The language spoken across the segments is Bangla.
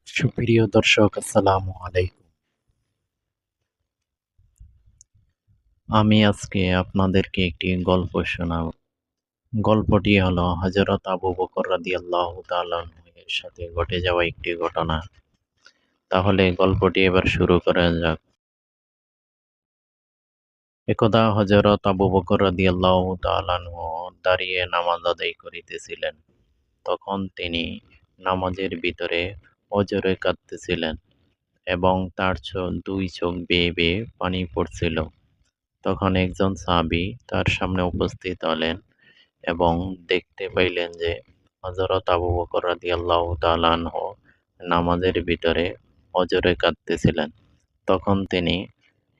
সুপ্রিয় দর্শক, আসসালামু আলাইকুম। আমি আজকে আপনাদেরকে একটি গল্প শোনাবো। গল্পটি হলো হযরত আবু বকর রাদিয়াল্লাহু তাআলা আনহু এর সাথে ঘটে যাওয়া একটি ঘটনা। তাহলে গল্পটি এবার শুরু করা যাক। একদা হযরত আবু বকর রাদিয়াল্লাহু তাআলা আনহু দাঁড়িয়ে নামাজ আদায় করিতেছিলেন। তখন তিনি নামাজের ভিতরে অজরে কাঁদতেছিলেন এবং তার দুই চোখ বেয়ে বেয়ে পানি পড়ছিল। তখন একজন সাহাবী তার সামনে উপস্থিত হলেন এবং দেখতে পাইলেন যে হযরত আবু বকর রাদিয়াল্লাহু তাআলা আনহু নামাজের ভিতরে অজরে কাঁদতেছিলেন। তখন তিনি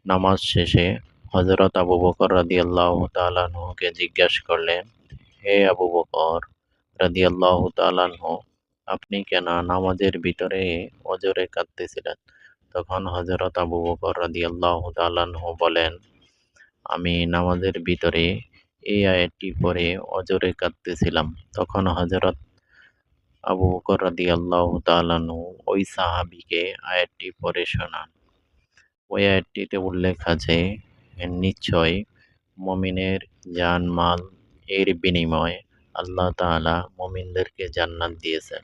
নামাজ শেষে হযরত আবু বকর রাদিয়াল্লাহু তাআলা আনহুকে জিজ্ঞাসা করলেন, হে আবু বকর রাদিয়াল্লাহু তাআলা আনহু, আপনি কেন নামাজের ভিতরে অজরে কাঁদতেছিলেন? তখন হযরত আবু বকর রাদিয়াল্লাহু তাআলা আনহু বলেন, আমি নামাজের ভিতরে এই আয়াতটি পড়ে অজরে কাঁদতেছিলাম। তখন হযরত আবু বকর রাদিয়াল্লাহু তাআলা আনহু ওই সাহাবীকে আয়াতটি পড়ে শোনান। ওই আয়াতটিতে উল্লেখ আছে, নিশ্চয় মুমিনের জান-মাল এর বিনিময়ে আল্লাহ তাআলা মুমিনদেরকে জান্নাত দিয়েছেন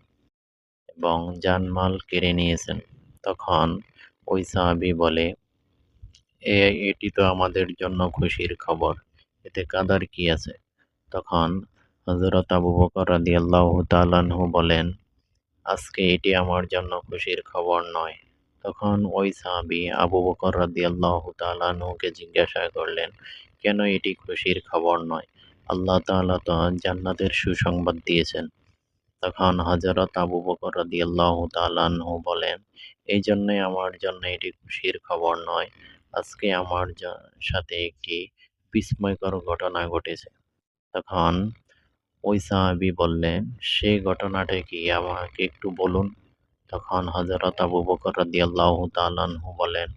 এবং জান-মাল কেড়ে নিয়েছেন। তখন ওই সাহাবী বলে, এটি তো আমাদের জন্য খুশির খবর। এতে কাঁদার কি আছে? তখন হযরত আবু বকর রাদিয়াল্লাহু তাআলা আনহু বলেন, আজকে এটি আমার জন্য খুশির খবর নয়। তখন ওই সাহাবী আবু বকর রাদিয়াল্লাহু তাআলা আনহুকে জিজ্ঞাসা করলেন, কেন এটি খুশির খবর নয়? আল্লাহ তাআলা তো জান্নাতের সুসংবাদ দিয়েছেন। তখন হযরত আবু বকর রাদিয়াল্লাহু তাআলা আনহু বলেন, এই জন্যই আমার জন্য এটি খুশির খবর নয়। আজকে আমার সাথে একটি বিস্ময়কর ঘটনা ঘটেছে। তখন ওই সাহাবী বললেন, সেই ঘটনাটা কি আমাকে একটু বলুন? তখন হযরত আবু বকর রাদিয়াল্লাহু তাআলা আনহু বলেন,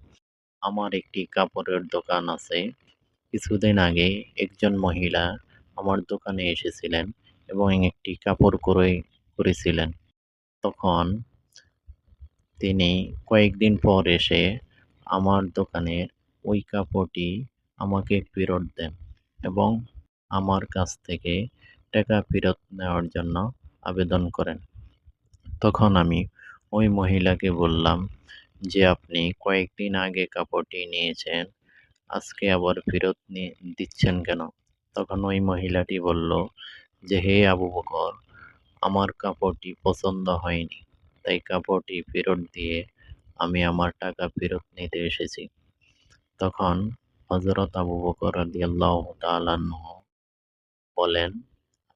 আমার একটি কাপড়ের দোকান আছে। কিছুদিন আগে একজন মহিলা আমার দোকানে এসেছিলেন এবং একটি কাপড় ক্রয় করেছিলেন। তখন তিনি কয়েকদিন পর এসে আমার দোকানের ওই কাপড়টি আমাকে ফেরত দেন এবং আমার কাছ থেকে টাকা ফেরত নেওয়ার জন্য আবেদন করেন। তখন আমি ওই মহিলাকে বললাম যে, আপনি কয়েকদিন আগে কাপড়টি নিয়েছেন, আজকে আবার ফেরত দিচ্ছেন কেন? তখন ওই মহিলাটি বলল যে, হে আবু বকর, আমার কাপড়টি পছন্দ হয়নি। তাই কাপড়টি ফেরত দিয়ে আমি আমার টাকা ফেরত নিতে এসেছি। তখন হযরত আবু বকর রাদিয়াল্লাহু তাআলা আনহু বলেন,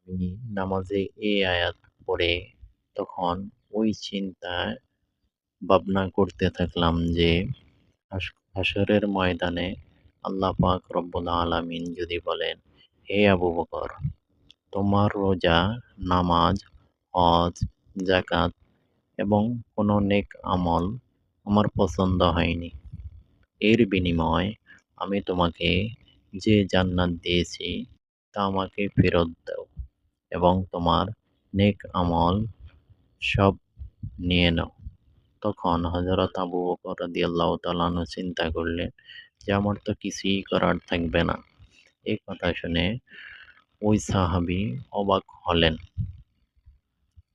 আমি নামাজে এই আয়াত পড়ে তখন ওই চিন্তায় ভাবনা করতে থাকলাম যে হাসরের ময়দানে আল্লাহ পাক রব্বুল আলামিন যদি বলেন, হে আবু বকর, তোমার রোজা, নামাজ, হজ, যাকাত এবং কোনো নেক আমল আমার পছন্দ হয়নি। এর বিনিময়ে আমি তোমাকে যে জান্নাত দিয়েছি তা আমাকে ফেরত দাও এবং তোমার নেক আমল সব নিয়ে নাও। তখন হযরত আবু বকর রাদিয়াল্লাহু তাআলা আনহু চিন্তা করলেন যে আমার তো কিছুই করার থাকবে না। এই কথা শুনে ওই সাহাবী অবাক হলেন।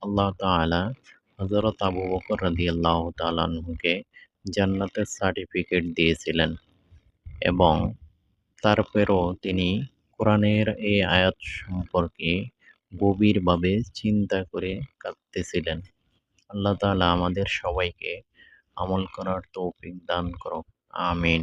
আল্লাহ তাআলা হযরত আবু বকর রাদিয়াল্লাহু তাআলা আনহুকে জান্নাতের সার্টিফিকেট দিয়েছিলেন এবং তারপরেও তিনি কোরআনের এই আয়াত সম্পর্কে গভীরভাবে চিন্তা করে কাঁদতেছিলেন। আল্লাহ তাআলা আমাদের সবাইকে আমল করার তৌফিক দান করুক। আমিন।